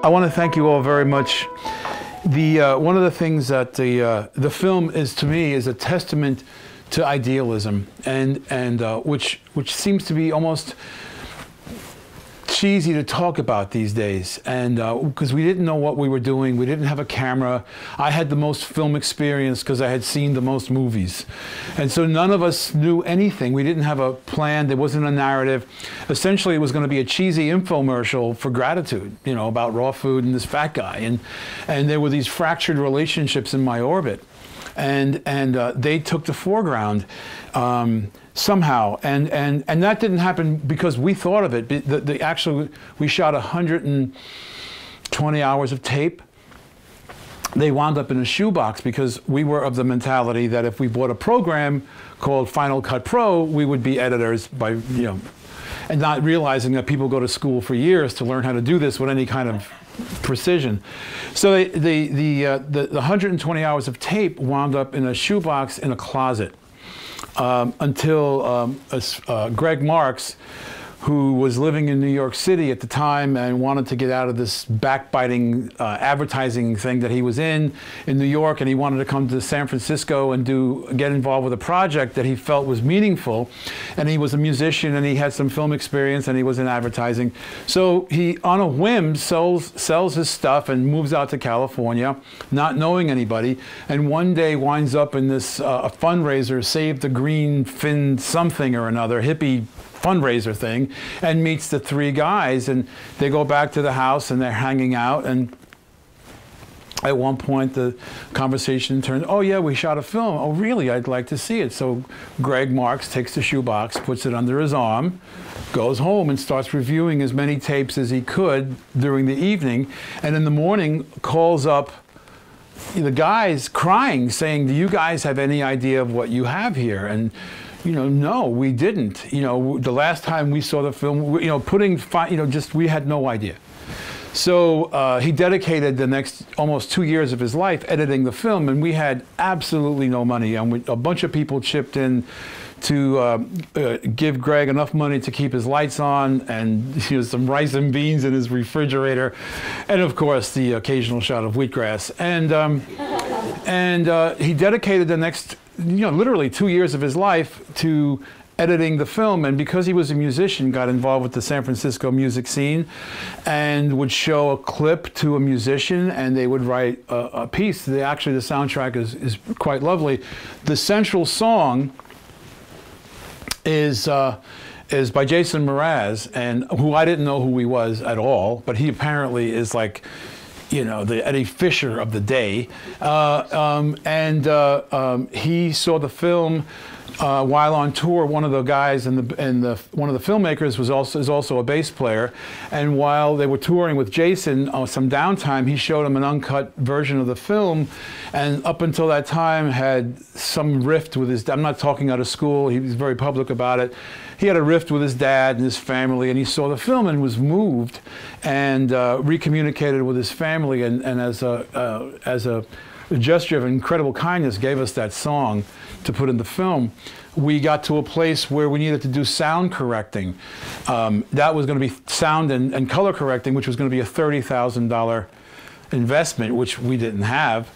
I want to thank you all very much. One of the things that the film is to me is a testament to idealism, and which seems to be almost cheesy to talk about these days, and because we didn't know what we were doing, we didn't have a camera. I had the most film experience because I had seen the most movies, and so none of us knew anything. We didn't have a plan. There wasn't a narrative. Essentially, it was going to be a cheesy infomercial for gratitude, you know, about raw food and this fat guy, and there were these fractured relationships in my orbit, and they took the foreground. Somehow, and that didn't happen because we thought of it. Actually, we shot 120 hours of tape. They wound up in a shoebox because we were of the mentality that if we bought a program called Final Cut Pro, we would be editors by, you know, and not realizing that people go to school for years to learn how to do this with any kind of precision. So the 120 hours of tape wound up in a shoebox in a closet. Until Greg Marks, who was living in New York City at the time and wanted to get out of this backbiting advertising thing that he was in New York, and he wanted to come to San Francisco and get involved with a project that he felt was meaningful. And he was a musician, and he had some film experience, and he was in advertising. So he, on a whim, sells his stuff and moves out to California, not knowing anybody, and one day winds up in this a fundraiser, Save the Green Fin something or another, hippie fundraiser thing, and meets the three guys, and they go back to the house and they're hanging out, and at one point the conversation turns, oh yeah, we shot a film. Oh really? I'd like to see it. So Greg Marks takes the shoebox, puts it under his arm, goes home and starts reviewing as many tapes as he could during the evening, and in the morning calls up the guys crying, saying, do you guys have any idea of what you have here? And you know, no, we didn't. You know, the last time we saw the film, you know, we had no idea. So he dedicated the next almost 2 years of his life editing the film, and we had absolutely no money. And a bunch of people chipped in to give Greg enough money to keep his lights on, and you know, some rice and beans in his refrigerator, and of course the occasional shot of wheatgrass. And he dedicated the next, you know, literally 2 years of his life to editing the film, and because he was a musician, got involved with the San Francisco music scene and would show a clip to a musician, and they would write a piece. Actually, the soundtrack is quite lovely. The central song is by Jason Mraz, and who I didn't know who he was at all, but he apparently is like, you know, the Eddie Fisher of the day, he saw the film while on tour. One of the guys one of the filmmakers is also a bass player, and while they were touring with Jason on some downtime, he showed him an uncut version of the film, and up until that time had some rift with his. I'm not talking out of school. He was very public about it. He had a rift with his dad and his family, and he saw the film and was moved, and recommunicated with his family, and as a gesture of incredible kindness, gave us that song to put in the film. We got to a place where we needed to do sound correcting. That was going to be sound and color correcting, which was going to be a $30,000 investment, which we didn't have.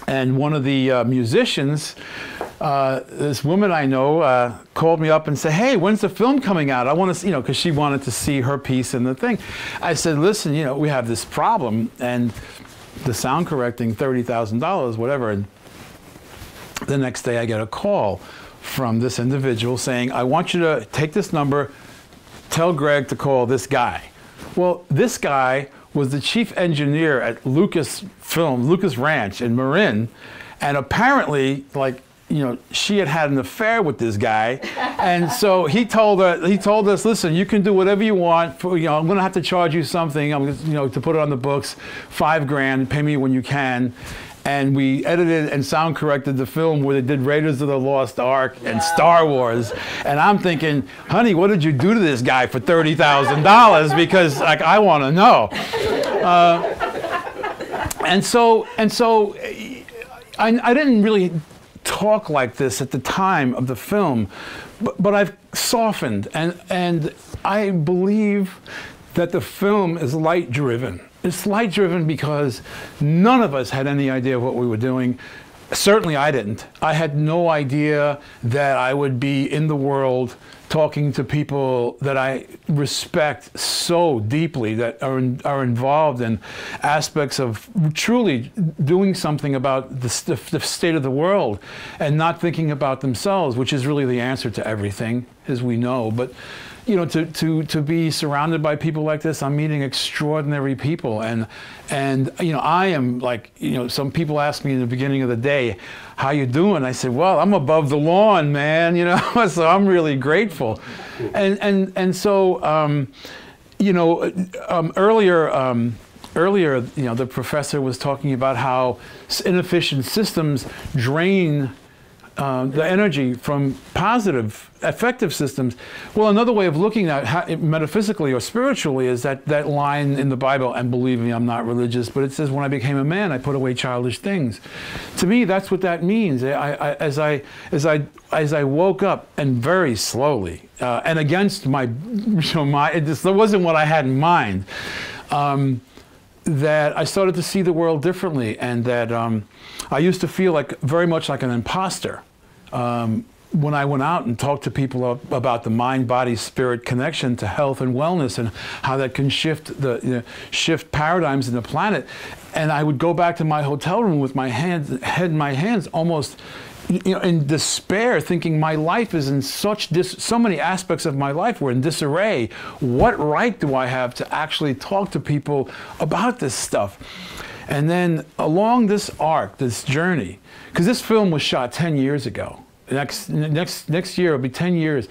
And one of the musicians, this woman I know, called me up and said, hey, when's the film coming out? I want to see, you know, because she wanted to see her piece in the thing. I said, listen, you know, we have this problem, and the sound correcting, $30,000, whatever. And the next day I get a call from this individual saying, I want you to take this number, tell Greg to call this guy. Well, this guy was the chief engineer at Lucas Ranch in Marin, and apparently, like, you know, she had an affair with this guy, and so he told us, listen, you can do whatever you want. You know, I'm going to have to charge you something. I'm, you know, to put it on the books, $5 grand. Pay me when you can. And we edited and sound corrected the film where they did Raiders of the Lost Ark and Star Wars. And I'm thinking, honey, what did you do to this guy for $30,000? Because, like, I want to know. And so I didn't really talk like this at the time of the film, but I've softened, and I believe that the film is light-driven. It's light-driven because none of us had any idea what we were doing. Certainly I didn't. I had no idea that I would be in the world talking to people that I respect so deeply, that are involved in aspects of truly doing something about the state of the world and not thinking about themselves, which is really the answer to everything, as we know. But you know, to be surrounded by people like this, I'm meeting extraordinary people, and you know, I am like, you know, some people ask me in the beginning of the day, how you doing? I said, well, I'm above the lawn, man, you know, so I'm really grateful. And so, you know, earlier, you know, the professor was talking about how inefficient systems drain the energy from positive, effective systems. Well, another way of looking at how, metaphysically or spiritually, is that line in the Bible, and believe me, I'm not religious, but it says, when I became a man, I put away childish things. To me, that's what that means. As I woke up, and very slowly, and against my, you know, that wasn't what I had in mind, that I started to see the world differently, and that I used to feel like very much like an imposter when I went out and talked to people about the mind-body-spirit connection to health and wellness, and how that can shift shift paradigms in the planet. And I would go back to my hotel room with my head in my hands, almost, you know, in despair, thinking my life is in so many aspects of my life were in disarray. What right do I have to actually talk to people about this stuff? And then along this arc, this journey, because this film was shot 10 years ago. Next year it'll be 10 years.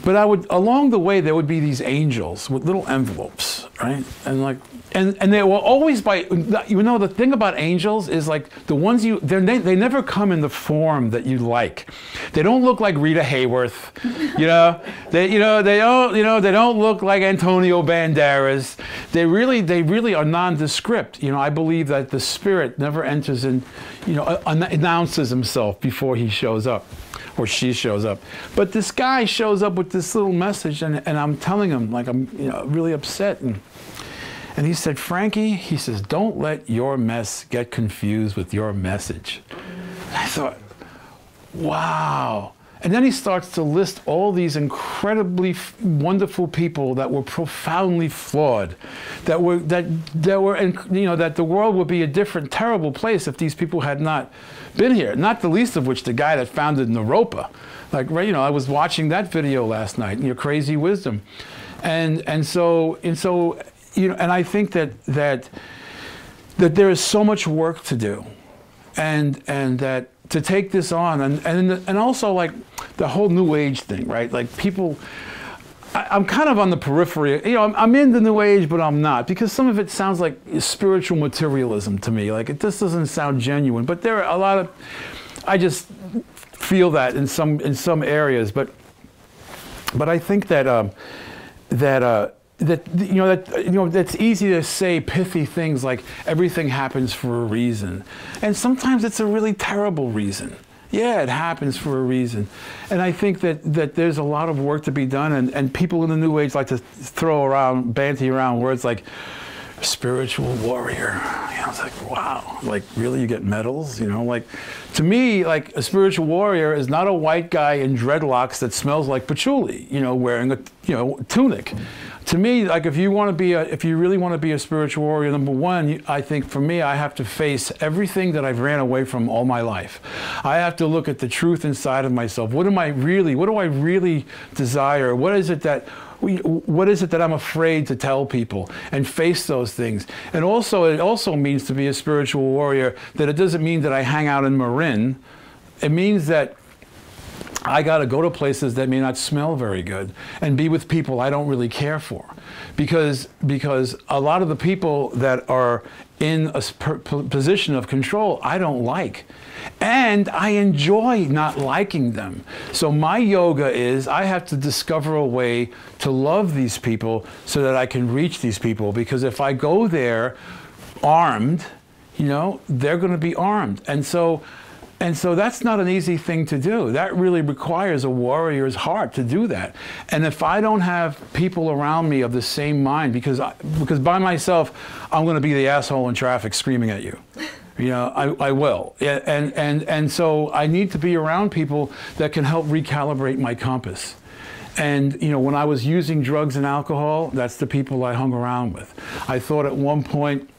But along the way, there would be these angels with little envelopes, right? And like, and they were always you know, the thing about angels is, like, the ones they never come in the form that you like. They don't look like Rita Hayworth, you know. They don't look like Antonio Banderas. They really are nondescript. You know, I believe that the spirit never enters in, you know, announces himself before he shows up, or she shows up. But this guy shows up with this little message, and I'm telling him, like, I'm, you know, really upset, and he said, Frankie, he says, don't let your mess get confused with your message. And I thought, wow. And then he starts to list all these incredibly wonderful people that were profoundly flawed, that the world would be a different, terrible place if these people had not been here. Not the least of which the guy that founded Naropa. Like, right, you know, I was watching that video last night, you know, Crazy Wisdom, and so you know, and I think that there is so much work to do, and that to take this on, and also, like, the whole New Age thing, right? Like, people, I'm kind of on the periphery. You know, I'm in the New Age, but I'm not, because some of it sounds like spiritual materialism to me. Like, it just doesn't sound genuine. But there are a lot of, I just feel that in some areas. But I think that that's easy to say pithy things like everything happens for a reason, and sometimes it's a really terrible reason. Yeah, it happens for a reason. And I think that there's a lot of work to be done, and people in the New Age like to banty around words like spiritual warrior. You know, it's like, wow, like, really, you get medals? You know, like, to me, like, a spiritual warrior is not a white guy in dreadlocks that smells like patchouli, you know, wearing a, you know, tunic. To me, like, if you really want to be a spiritual warrior, number one, I think for me, I have to face everything that I've ran away from all my life. I have to look at the truth inside of myself. What do I really desire? What is it that I'm afraid to tell people, and face those things? And also, it also means, to be a spiritual warrior, that it doesn't mean that I hang out in Marin. It means that I got to go to places that may not smell very good, and be with people I don't really care for, because a lot of the people that are in a position of control I don't like, and I enjoy not liking them. So my yoga is, I have to discover a way to love these people so that I can reach these people, because if I go there armed, you know, they're going to be armed. And so And so that's not an easy thing to do. That really requires a warrior's heart to do that. And if I don't have people around me of the same mind, because by myself, I'm going to be the asshole in traffic screaming at you. You know, I will. And so I need to be around people that can help recalibrate my compass. And, you know, when I was using drugs and alcohol, that's the people I hung around with. I thought at one point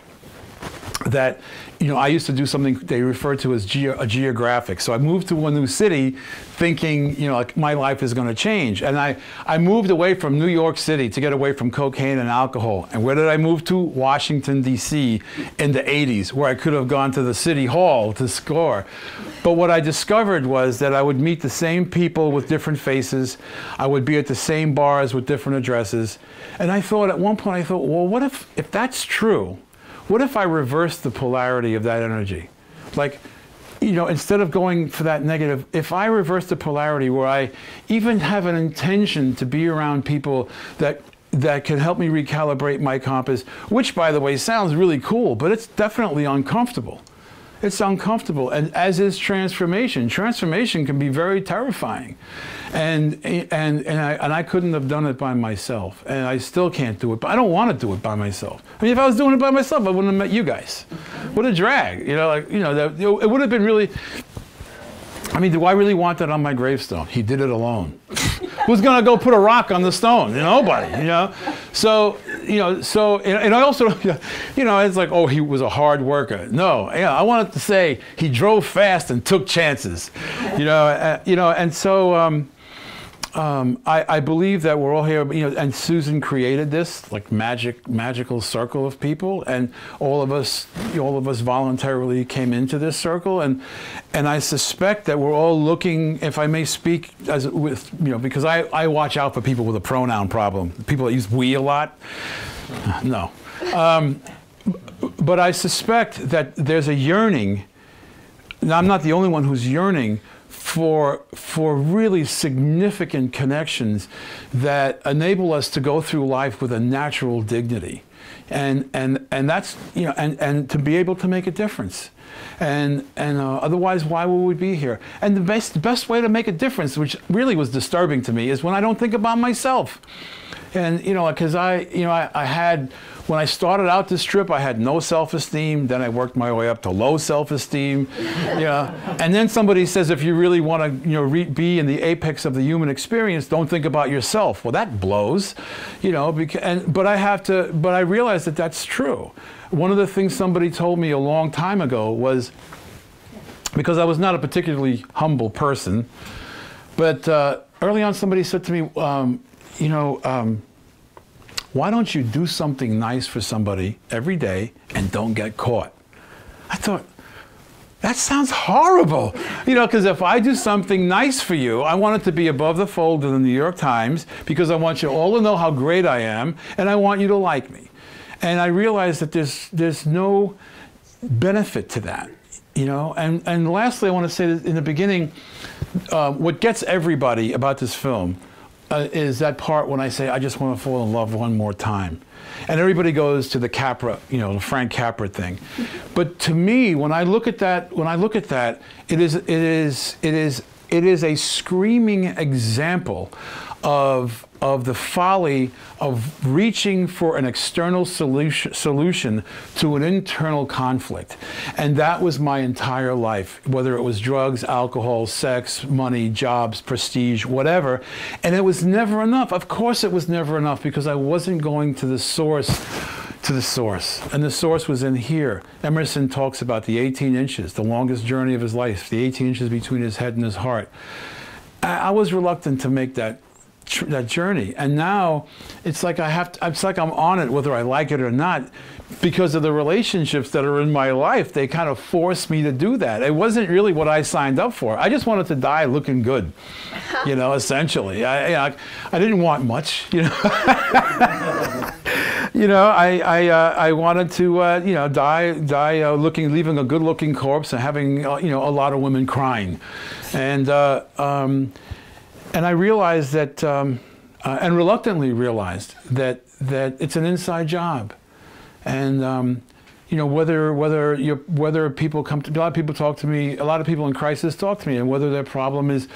that, you know, I used to do something they refer to as a geographic. So I moved to a new city thinking, you know, like my life is going to change. And I moved away from New York City to get away from cocaine and alcohol. And where did I move to? Washington, D.C. in the 80s, where I could have gone to the city hall to score. But what I discovered was that I would meet the same people with different faces. I would be at the same bars with different addresses. And I thought, at one point, I thought, well, what if that's true? What if I reverse the polarity of that energy? Like, you know, instead of going for that negative, if I reverse the polarity where I even have an intention to be around people that can help me recalibrate my compass, which, by the way, sounds really cool, but it's definitely uncomfortable. It's uncomfortable, and as is transformation. Transformation can be very terrifying, and I couldn't have done it by myself, and I still can't do it. But I don't want to do it by myself. I mean, if I was doing it by myself, I wouldn't have met you guys. What a drag, you know. Like, you know, it would have been really. I mean, do I really want that on my gravestone? He did it alone. Who's going to go put a rock on the stone? Nobody, you know? So, you know, and I also, you know, it's like, oh, he was a hard worker. No, yeah, I wanted to say he drove fast and took chances, you know, and so I believe that we're all here, you know, and Susan created this like magical circle of people, and all of us voluntarily came into this circle, and I suspect that we're all looking, if I may speak as with, you know, because I watch out for people with a pronoun problem, people that use we a lot. No, but I suspect that there's a yearning. Now, I'm not the only one who's yearning for really significant connections that enable us to go through life with a natural dignity, and that's, you know, and to be able to make a difference, and otherwise, why would we be here? And the best way to make a difference, which really was disturbing to me, is when I don't think about myself. And, you know, because I had, when I started out this trip, I had no self-esteem. Then I worked my way up to low self-esteem. Yeah. And then somebody says, if you really want to, you know, be in the apex of the human experience, don't think about yourself. Well, that blows, you know. But I realized that that's true. One of the things somebody told me a long time ago was, because I was not a particularly humble person, but early on somebody said to me, you know, why don't you do something nice for somebody every day and don't get caught? I thought, that sounds horrible. You know, because if I do something nice for you, I want it to be above the fold in the New York Times, because I want you all to know how great I am, and I want you to like me. And I realized that there's no benefit to that, you know. And lastly, I want to say that in the beginning, what gets everybody about this film is that part when I say, I just want to fall in love one more time. And everybody goes to the Capra, you know, the Frank Capra thing. But to me, when I look at that, it is a screaming example of the folly of reaching for an external solution to an internal conflict. And that was my entire life, whether it was drugs, alcohol, sex, money, jobs, prestige, whatever. And it was never enough. Of course it was never enough, because I wasn't going to the source. And the source was in here. Emerson talks about the 18 inches, the longest journey of his life, the 18 inches between his head and his heart. I was reluctant to make that journey, and now it's like it's like I'm on it whether I like it or not, because of the relationships that are in my life. They kind of force me to do that. It wasn't really what I signed up for. I just wanted to die looking good, you know, essentially. I didn't want much, you know. You know, I wanted to, you know, die leaving a good-looking corpse and having, you know, a lot of women crying, and I realized that, and reluctantly realized that it's an inside job, and you know, whether people come to, a lot of people talk to me, a lot of people in crisis talk to me, and whether their problem is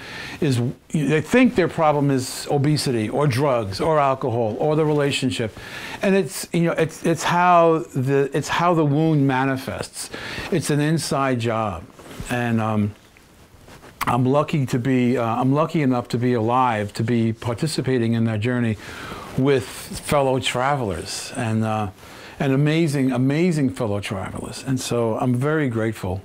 they think their problem is obesity or drugs or alcohol or the relationship, and it's, you know, it's how the wound manifests. It's an inside job, and I'm lucky enough to be alive, to be participating in that journey with fellow travelers, and amazing fellow travelers. And so I'm very grateful,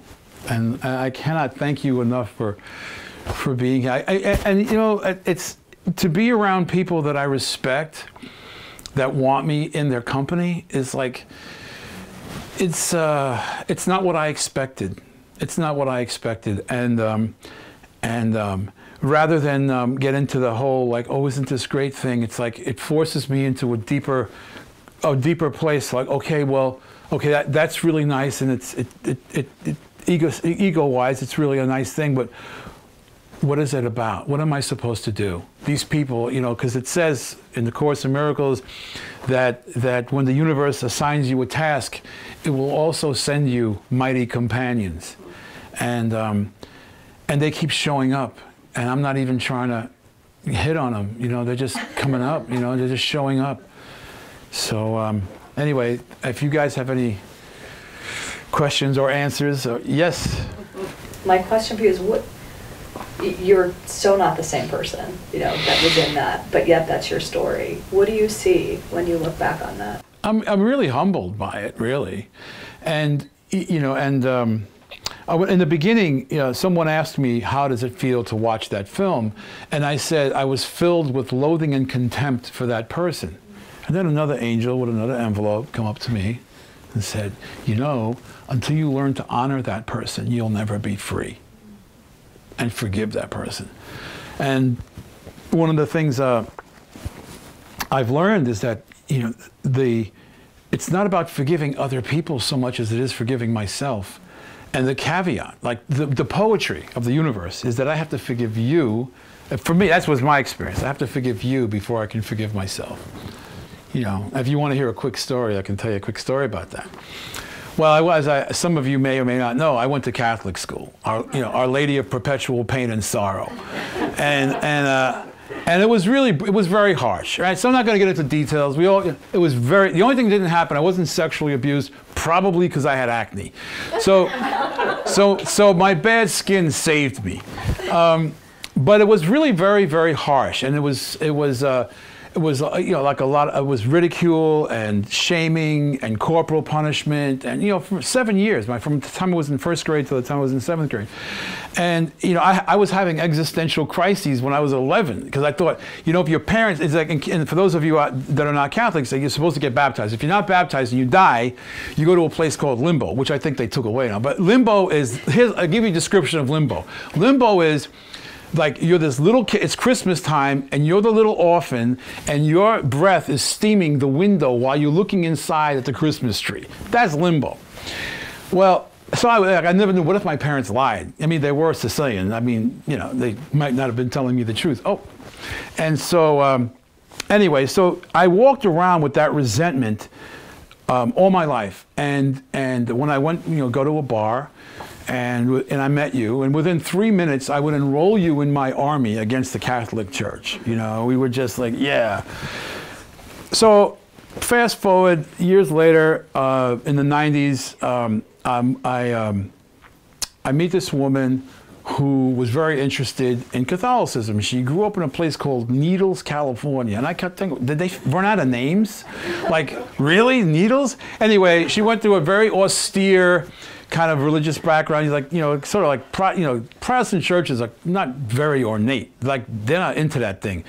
and I cannot thank you enough for being here. And you know, it's to be around people that I respect, that want me in their company, is like, it's not what I expected. It's not what I expected, and rather than get into the whole like, oh, isn't this great thing? It's like it forces me into a deeper place. Like, okay, well, okay, that's really nice, and ego-wise, it's really a nice thing. But what is it about? What am I supposed to do? These people, you know, because it says in the Course in Miracles that when the universe assigns you a task, it will also send you mighty companions, and they keep showing up, and I'm not even trying to hit on them. You know, they're just coming up. You know, they're just showing up. So anyway, if you guys have any questions or answers, yes. My question for you is, what? You're so not the same person, you know, that was in that, but yet that's your story. What do you see when you look back on that? I'm really humbled by it, really, and you know, and in the beginning, you know, someone asked me, how does it feel to watch that film? And I said I was filled with loathing and contempt for that person. And then another angel with another envelope come up to me and said, you know, until you learn to honor that person, you'll never be free. And forgive that person. And one of the things I've learned is that, you know, it's not about forgiving other people so much as it is forgiving myself. And the caveat, like the poetry of the universe, is that I have to forgive you. For me, that was my experience. I have to forgive you before I can forgive myself. You know, if you want to hear a quick story, I can tell you a quick story about that. Well, some of you may or may not know, I went to Catholic school, Our Lady of Perpetual Pain and Sorrow. And it was very harsh, right? So I'm not going to get into details. The only thing that didn't happen, I wasn't sexually abused, probably because I had acne. So my bad skin saved me. But it was really very, very harsh, and it was you know, like it was ridicule and shaming and corporal punishment, and you know, for 7 years, from the time I was in first grade to the time I was in 7th grade. And you know, I was having existential crises when I was 11, because I thought, you know, if your parents, it's like, and for those of you that are not Catholics, you're supposed to get baptized. If you're not baptized and you die, you go to a place called limbo, which I think they took away now. But limbo is, I'll give you a description of limbo. Limbo is like you're this little kid, it's Christmas time, and you're the little orphan, and your breath is steaming the window while you're looking inside at the Christmas tree. That's limbo. Well, so I never knew, what if my parents lied? I mean, they were Sicilian. I mean, you know, they might not have been telling me the truth. Oh, and so anyway, so I walked around with that resentment all my life, and when I went, you know, go to a bar, and I met you, and within 3 minutes, I would enroll you in my army against the Catholic Church. You know, we were just like, yeah. So fast forward years later, in the 90s, I meet this woman who was very interested in Catholicism. She grew up in a place called Needles, California. And I kept thinking, did they run out of names? Like, really? Needles? Anyway, she went through a very austere kind of religious background. He's like, you know, sort of like, Protestant churches are not very ornate. Like, they're not into that thing.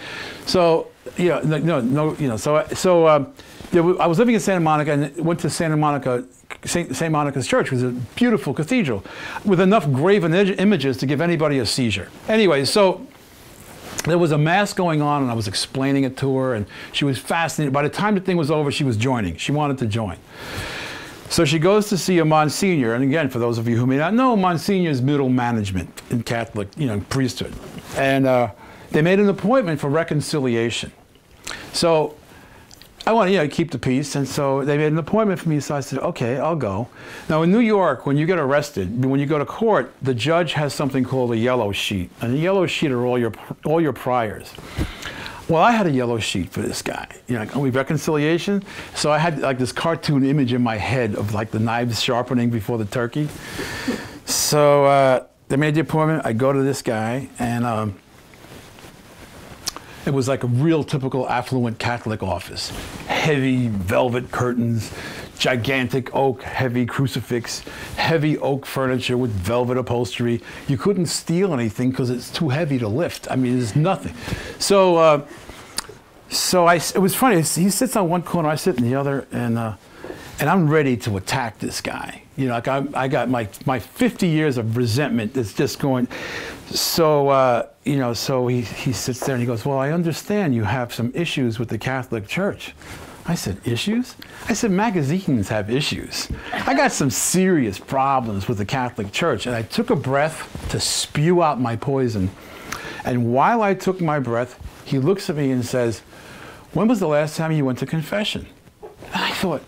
So, you know, no, you know, so I was living in Santa Monica and went to St. Monica's Church, which was a beautiful cathedral with enough graven images to give anybody a seizure. Anyway, so there was a mass going on, and I was explaining it to her, and she was fascinated. By the time the thing was over, she was joining. She wanted to join. So she goes to see a Monsignor, and again, for those of you who may not know, Monsignor is middle management in Catholic, you know, priesthood. And they made an appointment for reconciliation. So I want to, keep the peace. And so they made an appointment for me. So I said, okay, I'll go. Now in New York, when you get arrested, when you go to court, the judge has something called a yellow sheet. And the yellow sheet are all your priors. Well, I had a yellow sheet for this guy. Only reconciliation. So I had like this cartoon image in my head of like the knives sharpening before the turkey. So they made the appointment. I go to this guy, and it was like a real typical affluent Catholic office. Heavy velvet curtains, gigantic oak, heavy crucifix, heavy oak furniture with velvet upholstery. You couldn't steal anything because it's too heavy to lift. I mean, there's nothing. So, it was funny. He sits on one corner, I sit in the other, and I'm ready to attack this guy. Like I got my 50 years of resentment that's just going. So, so he sits there and he goes, well, I understand you have some issues with the Catholic Church. I said, issues? I said, magazines have issues. I got some serious problems with the Catholic Church. And I took a breath to spew out my poison. And while I took my breath, he looks at me and says, when was the last time you went to confession? And I thought,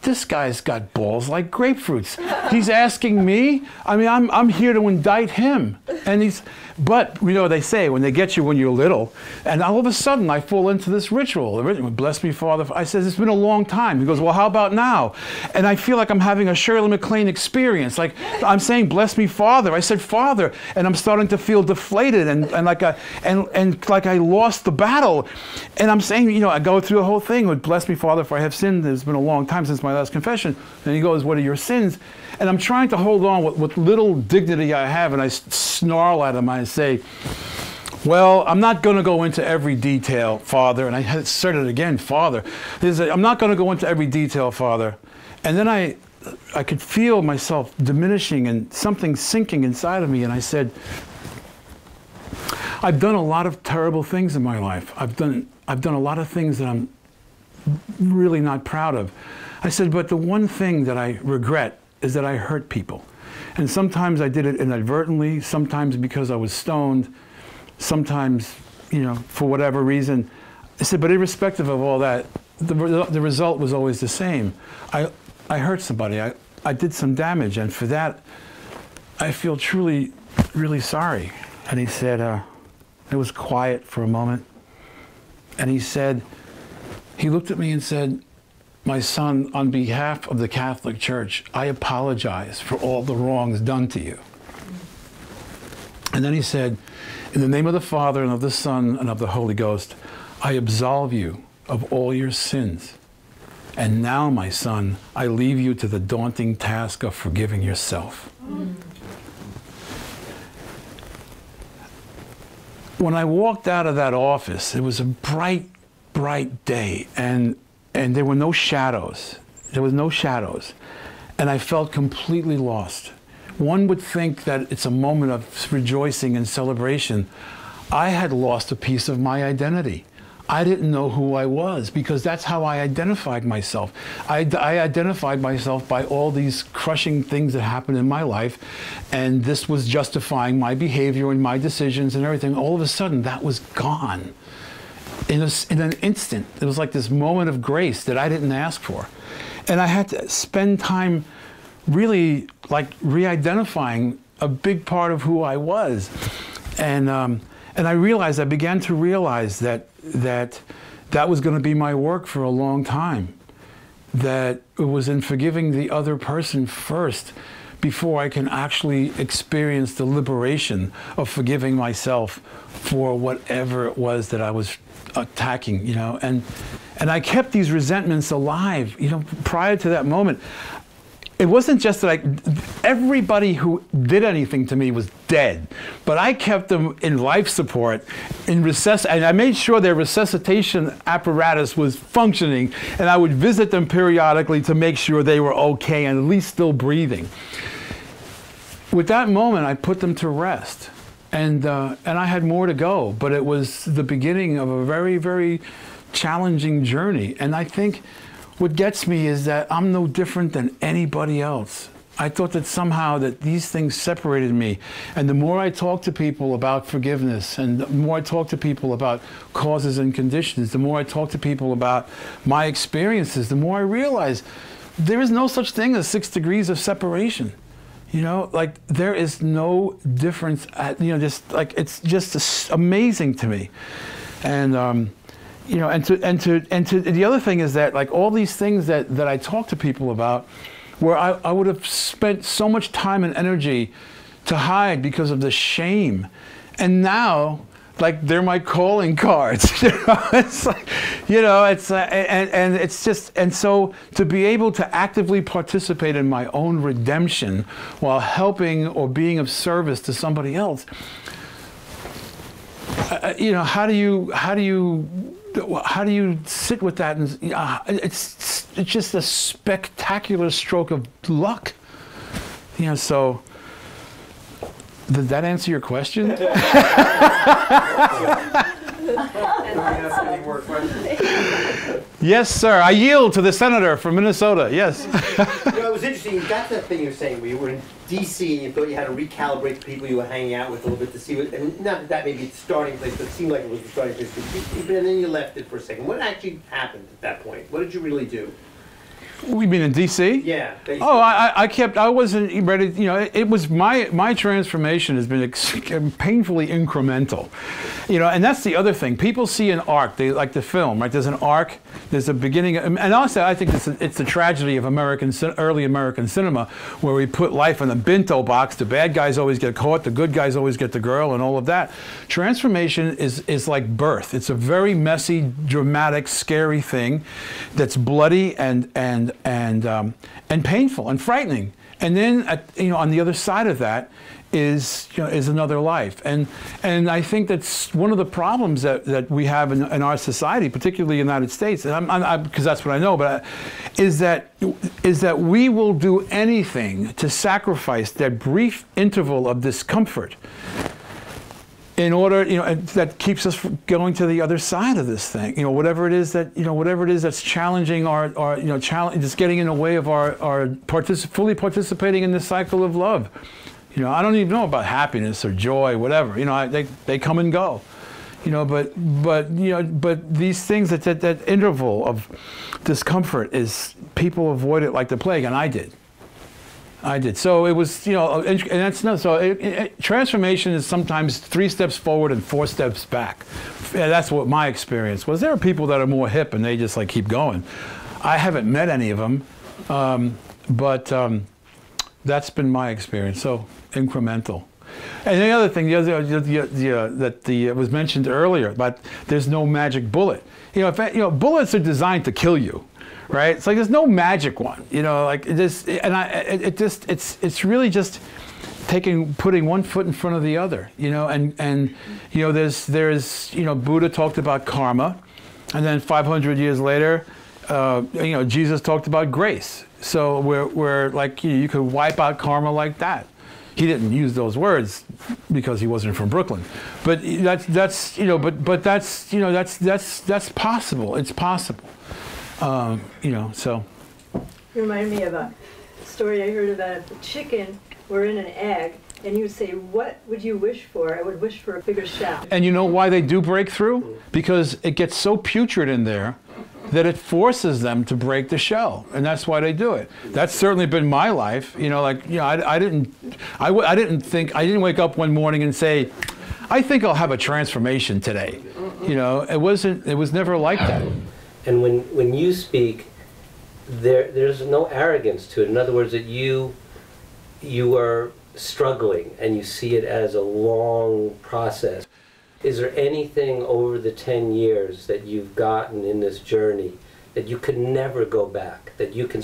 this guy's got balls like grapefruits. He's asking me. I mean, I'm here to indict him. And but they say when they get you when you're little, and all of a sudden I fall into this ritual. Bless me, Father. I said, it's been a long time. He goes, well, how about now? And I feel like I'm having a Shirley MacLaine experience. Like I'm saying, bless me, Father. I said, Father, and I'm starting to feel deflated and like I lost the battle. And I'm saying, I go through the whole thing with bless me, Father, for I have sinned. It's been a long time since my last confession. And he goes, what are your sins? And I'm trying to hold on with little dignity I have, and I snarl at him. I say, well, I'm not going to go into every detail, Father. And I said it again, Father. I'm not going to go into every detail, Father. And then I could feel myself diminishing and something sinking inside of me. And I said, I've done a lot of terrible things in my life. I've done a lot of things that I'm really not proud of. I said, but the one thing that I regret is that I hurt people. And sometimes I did it inadvertently, sometimes because I was stoned, sometimes, for whatever reason. I said, but irrespective of all that, the result was always the same. I hurt somebody, I did some damage, and for that, I feel truly, really sorry. And he said, it was quiet for a moment, and he looked at me and said, my son, on behalf of the Catholic Church, I apologize for all the wrongs done to you. And then he said, in the name of the Father and of the Son and of the Holy Ghost, I absolve you of all your sins. And now, my son, I leave you to the daunting task of forgiving yourself. When I walked out of that office, it was a bright, bright day, and there were no shadows. There was no shadows. And I felt completely lost. One would think that it's a moment of rejoicing and celebration. I had lost a piece of my identity. I didn't know who I was, because that's how I identified myself. I identified myself by all these crushing things that happened in my life, and this was justifying my behavior and my decisions and everything. All of a sudden, that was gone. In an instant. It was like this moment of grace that I didn't ask for. And I had to spend time really like re-identifying a big part of who I was. And I began to realize that was going to be my work for a long time. That it was in forgiving the other person first before I can actually experience the liberation of forgiving myself for whatever it was that I was attacking, and I kept these resentments alive, prior to that moment. It wasn't just that everybody who did anything to me was dead, but I kept them in life support, and I made sure their resuscitation apparatus was functioning, and I would visit them periodically to make sure they were okay and at least still breathing. With that moment, I put them to rest. And I had more to go, but it was the beginning of a very, very challenging journey. And I think what gets me is that I'm no different than anybody else. I thought that somehow that these things separated me. And the more I talk to people about forgiveness, and the more I talk to people about causes and conditions, the more I talk to people about my experiences, the more I realize there is no such thing as 6 degrees of separation. You know, like there is no difference. You know, just like it's just amazing to me. And you know, and the other thing is that like all these things that I talk to people about, where I would have spent so much time and energy to hide because of the shame, and now like they're my calling cards. You know, it's like, you know, it's and it's just, and so to be able to actively participate in my own redemption while helping or being of service to somebody else, you know, how do you sit with that? And it's just a spectacular stroke of luck, you know. So did that answer your question? Any more questions? Yes, sir. I yield to the senator from Minnesota. Yes. You know, it was interesting. You got to that thing you were saying where you were in D.C. and you thought you had to recalibrate the people you were hanging out with a little bit to see what, and not that may be the starting place, but it seemed like it was the starting place. And then you left it for a second. What actually happened at that point? What did you really do? We mean in D.C.? Yeah. Oh, I wasn't ready. You know, it was my transformation has been painfully incremental. You know, and that's the other thing. People see an arc. They like the film, right? There's an arc. There's a beginning, and also I think it's the tragedy of early American cinema, where we put life in a bento box. The bad guys always get caught. The good guys always get the girl, and all of that. Transformation is like birth. It's a very messy, dramatic, scary thing, that's bloody and painful and frightening. And then, you know, on the other side of that is another life. And I think that's one of the problems that we have in our society, particularly in the United States, and because that's what I know, but is that we will do anything to sacrifice that brief interval of discomfort in order, you know, that keeps us from going to the other side of this thing. You know, whatever it is that's challenging our you know, just getting in the way of our fully participating in this cycle of love. You know, I don't even know about happiness or joy, whatever. You know, they come and go. You know, but these things, that interval of discomfort, is people avoid it like the plague, and I did. So it was, you know, and that's no. So transformation is sometimes 3 steps forward and 4 steps back. Yeah, that's what my experience was. There are people that are more hip and they just like keep going. I haven't met any of them, but that's been my experience. So incremental. And the other thing, that was mentioned earlier, but there's no magic bullet. You know, bullets are designed to kill you. Right? It's like there's no magic one, you know, like it's really just putting one foot in front of the other, you know, and you know, there's you know, Buddha talked about karma, and then 500 years later, you know, Jesus talked about grace. So we're like, you could wipe out karma like that. He didn't use those words because he wasn't from Brooklyn, but that's you know, but that's, you know, that's possible. It's possible. You know, so. You remind me of a story I heard about if the chicken were in an egg, and you would say, what would you wish for? I would wish for a bigger shell. And you know why they do break through? Because it gets so putrid in there that it forces them to break the shell, and that's why they do it. That's certainly been my life. You know, like, you know, I didn't wake up one morning and say, I think I'll have a transformation today. You know, it was never like that. And when you speak, there's no arrogance to it. In other words, that you are struggling and you see it as a long process. Is there anything over the 10 years that you've gotten in this journey that you could never go back, that you can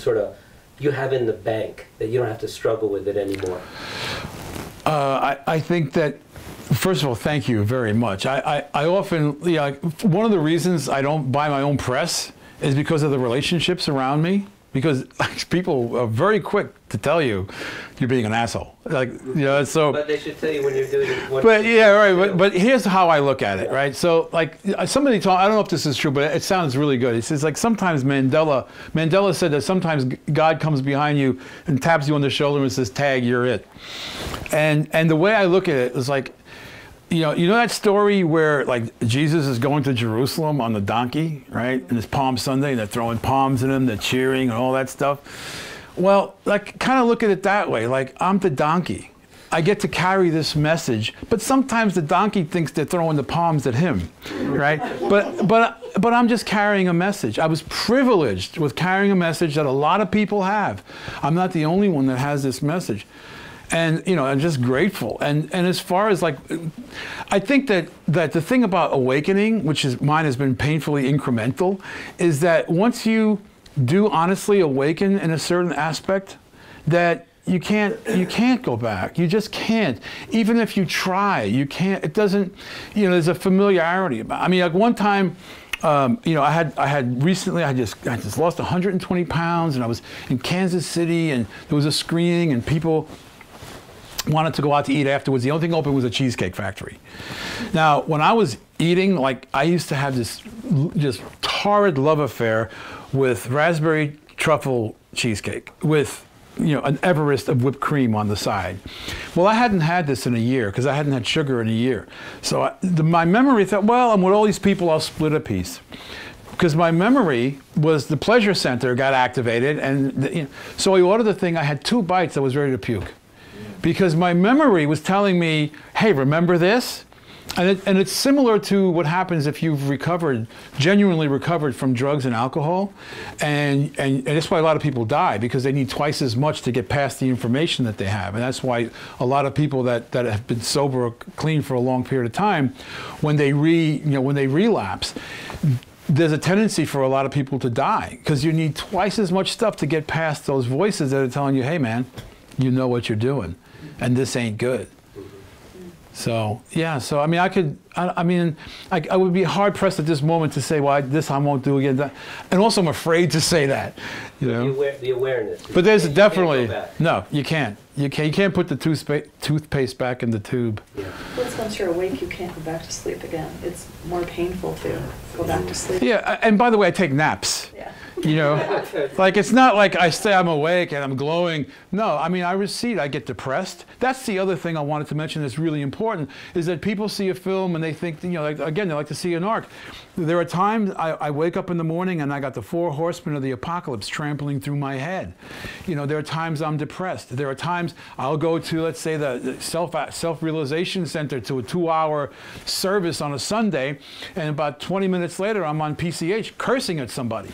you have in the bank, that you don't have to struggle with it anymore? I think that, first of all, thank you very much. I often, you know, one of the reasons I don't buy my own press is because of the relationships around me. because like, people are very quick to tell you you're being an asshole. Like, you know, so. But they should tell you when you're doing it. But yeah, right. But here's how I look at it, right? So like somebody told, I don't know if this is true, but it sounds really good. He says like sometimes Mandela said that sometimes God comes behind you and taps you on the shoulder and says, "Tag, you're it." And the way I look at it is like, you know that story where like Jesus is going to Jerusalem on the donkey, right? And it's Palm Sunday, and they're throwing palms at him, they're cheering and all that stuff. Well, like kind of look at it that way. Like I'm the donkey. I get to carry this message, but sometimes the donkey thinks they're throwing the palms at him, right? But I'm just carrying a message. I was privileged with carrying a message that a lot of people have. I'm not the only one that has this message. And, you know, I'm just grateful. And as far as like, I think that the thing about awakening, which is mine has been painfully incremental, is that once you do honestly awaken in a certain aspect, that you can't go back. You just can't. Even if you try, you can't. It doesn't, you know, there's a familiarity about. I mean, like one time, you know, I had recently, I just lost 120 pounds, and I was in Kansas City, and there was a screening, and people wanted to go out to eat afterwards. The only thing open was a Cheesecake Factory. Now, when I was eating, like I used to have this just torrid love affair with raspberry truffle cheesecake with, you know, an Everest of whipped cream on the side. Well, I hadn't had this in a year because I hadn't had sugar in a year. So my memory thought, well, I'm with all these people, I'll split a piece. Because my memory was the pleasure center got activated, and you know, so I ordered the thing. I had 2 bites, I was ready to puke. Because my memory was telling me, hey, remember this? And it's similar to what happens if you've genuinely recovered from drugs and alcohol. And that's why a lot of people die, because they need twice as much to get past the information that they have. And that's why a lot of people that have been sober or clean for a long period of time, when they relapse, there's a tendency for a lot of people to die, because you need twice as much stuff to get past those voices that are telling you, hey man, you know what you're doing, and this ain't good. So yeah, so I mean, I would be hard pressed at this moment to say, well, this I won't do again. And also, I'm afraid to say that, you know. The awareness. But there's definitely no, you can't. You can't put the toothpaste back in the tube. Yeah. Once you're awake, you can't go back to sleep again. It's more painful to go back to sleep. Yeah, and by the way, I take naps. Yeah. You know, like it's not like I say I'm awake and I'm glowing. No, I mean, I recede, I get depressed. That's the other thing I wanted to mention that's really important, is that people see a film and they think, you know, like, again, they like to see an arc. There are times I wake up in the morning and I got the 4 horsemen of the apocalypse trampling through my head. You know, there are times I'm depressed. There are times I'll go to, let's say, the self-realization center to a 2-hour service on a Sunday, and about 20 minutes later I'm on PCH cursing at somebody.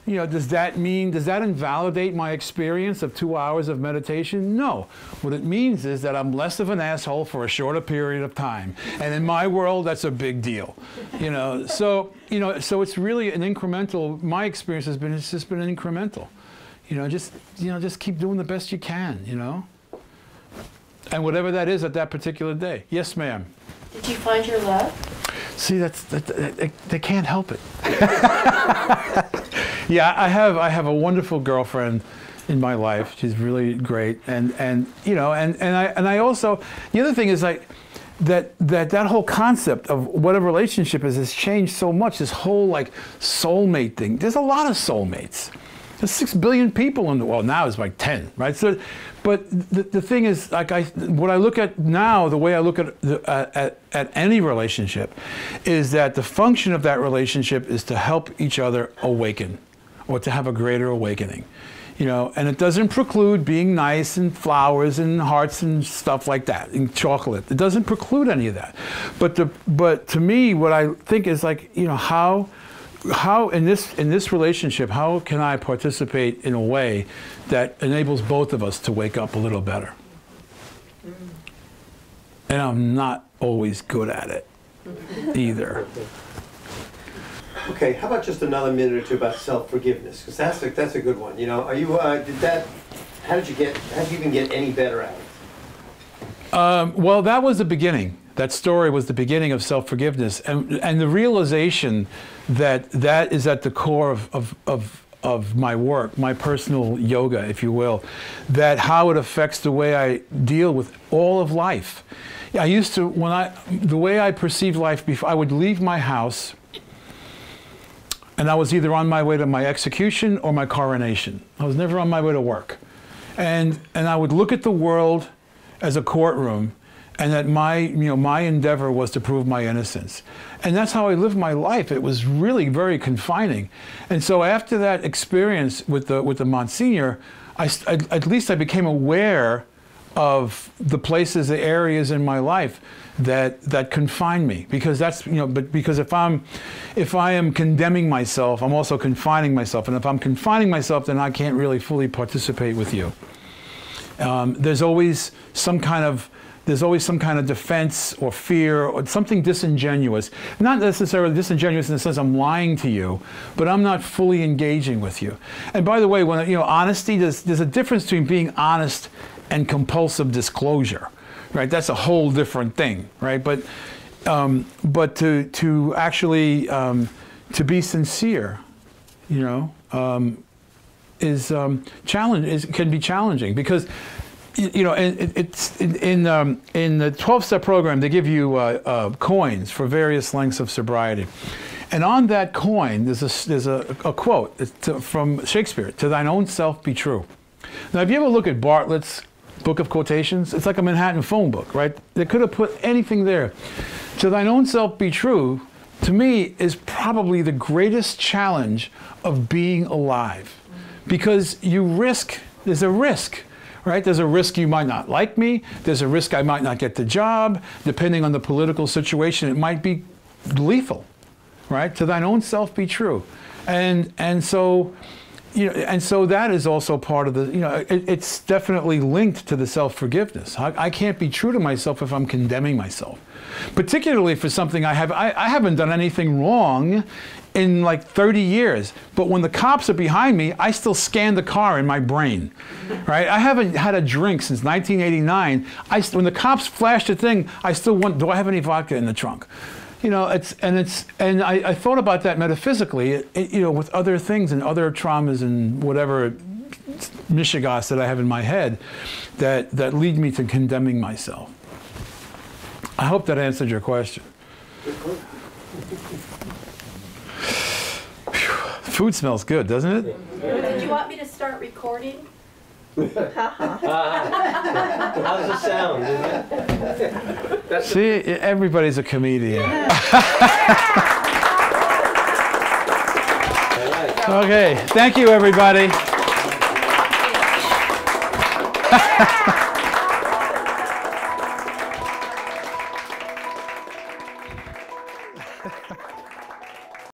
You know, does that invalidate my experience of 2 hours of meditation? No. What it means is that I'm less of an asshole for a shorter period of time. And in my world, that's a big deal. You know, so it's really an incremental, my experience has been, it's just been an incremental. You know, just keep doing the best you can, you know? And whatever that is at that particular day. Yes, ma'am. Did you find your love? See, they can't help it. Yeah, I have a wonderful girlfriend in my life. She's really great, and you know, and I also, the other thing is like that whole concept of what a relationship is has changed so much. This whole like soulmate thing. There's a lot of soulmates. There's 6 billion people in the world. Now it's like 10, right? So, but the thing is, like what I look at now, the way I look at any relationship, is that the function of that relationship is to help each other awaken, or to have a greater awakening, you know. And it doesn't preclude being nice and flowers and hearts and stuff like that, and chocolate. It doesn't preclude any of that. But to me, what I think is like, you know, how in this relationship, how can I participate in a way that enables both of us to wake up a little better? And I'm not always good at it either. Okay, how about just another minute or two about self-forgiveness? Because that's a good one. You know, how did you even get any better at it? Well, that was the beginning. That story was the beginning of self-forgiveness, and the realization that is at the core of my work, my personal yoga, if you will, that how it affects the way I deal with all of life. I used to, the way I perceived life before, I would leave my house and I was either on my way to my execution or my coronation. I was never on my way to work. And I would look at the world as a courtroom, and that my endeavor was to prove my innocence. And that's how I lived my life. It was really very confining. And so after that experience with the Monsignor, at least I became aware of the places, the areas in my life that confine me. Because that's, because if I am condemning myself, I'm also confining myself. And if I'm confining myself, then I can't really fully participate with you. There's always some kind of defense or fear or something disingenuous. Not necessarily disingenuous in the sense I'm lying to you, but I'm not fully engaging with you. And by the way, when honesty, there's a difference between being honest and compulsive disclosure, right? That's a whole different thing, right? But to actually to be sincere, can be challenging because. It's in the 12-step program, they give you coins for various lengths of sobriety. And on that coin, there's a quote from Shakespeare, "To thine own self be true." Now, if you ever look at Bartlett's book of quotations, it's like a Manhattan phone book, right? They could have put anything there. "To thine own self be true," to me, is probably the greatest challenge of being alive. Because there's a risk. Right? There's a risk you might not like me. There's a risk I might not get the job. Depending on the political situation, it might be lethal. Right? To thine own self be true. And so that is also part of the, it's definitely linked to the self-forgiveness. I can't be true to myself if I'm condemning myself. Particularly for something I haven't done anything wrong in like 30 years. But when the cops are behind me, I still scan the car in my brain, right? I haven't had a drink since 1989. When the cops flash the thing, I still want, do I have any vodka in the trunk? And I thought about that metaphysically, with other things and other traumas and whatever mishigas that I have in my head that lead me to condemning myself. I hope that answered your question. Food smells good, doesn't it? Did you want me to start recording? How's the sound? See, everybody's a comedian. Okay, thank you, everybody.